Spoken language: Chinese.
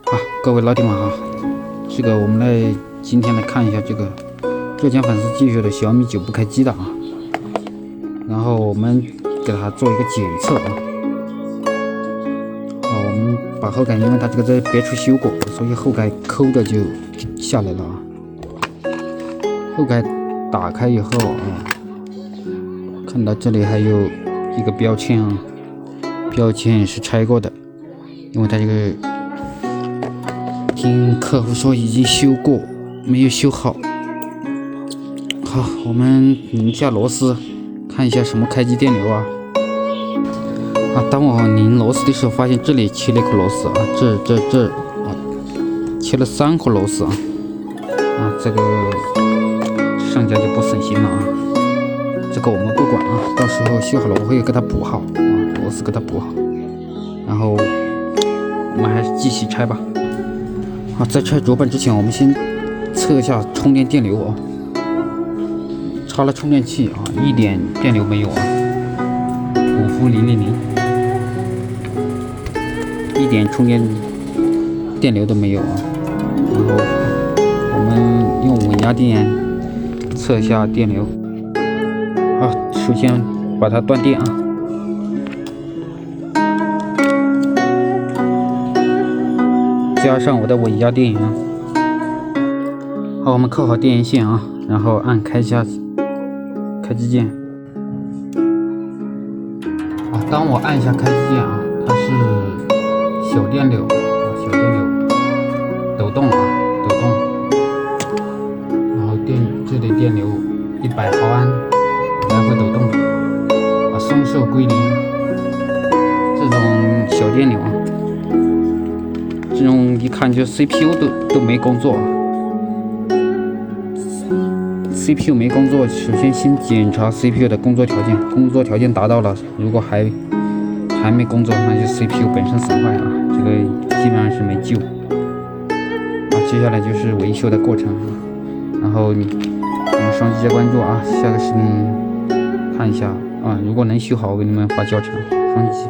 好，各位老铁们好，我们今天来看一下浙江粉丝寄学的小米9不开机的啊，然后我们给它做一个检测啊。我们把后盖，因为它这个在别处修过，所以后盖抠的就下来了啊。后盖打开以后啊，看到这里还有一个标签啊，标签是拆过的，因为它这个听客户说已经修过，没有修好。好，我们拧一下螺丝，看一下什么开机电流啊。当我拧螺丝的时候，发现这里切了一颗螺丝啊，这啊，切了3颗螺丝啊。这个商家就不省心了啊。这个我们不管啊，到时候修好了我会给它补好啊，螺丝给它补好。然后我们还是继续拆吧。在拆主板之前，我们先测一下充电电流啊。插了充电器啊，一点电流没有啊，5伏000，一点充电电流都没有啊。然后我们用稳压电测一下电流。首先把它断电啊。加上我的稳压电源。好，我们扣好电源线啊，然后按开机键。当我按一下开机键啊，它是小电流抖动啊，抖动。然后这里电流100毫安来回抖动，松受归零。这种小电流啊，这种一看就 CPU 都没工作。CPU 没工作，首先检查 CPU 的工作条件，工作条件达到了，如果还没工作，那就 CPU 本身损坏啊，这个基本上是没救。接下来就是维修的过程啊，然后我们双击加关注啊，下个视频看一下啊，如果能修好，我给你们发教程，双击。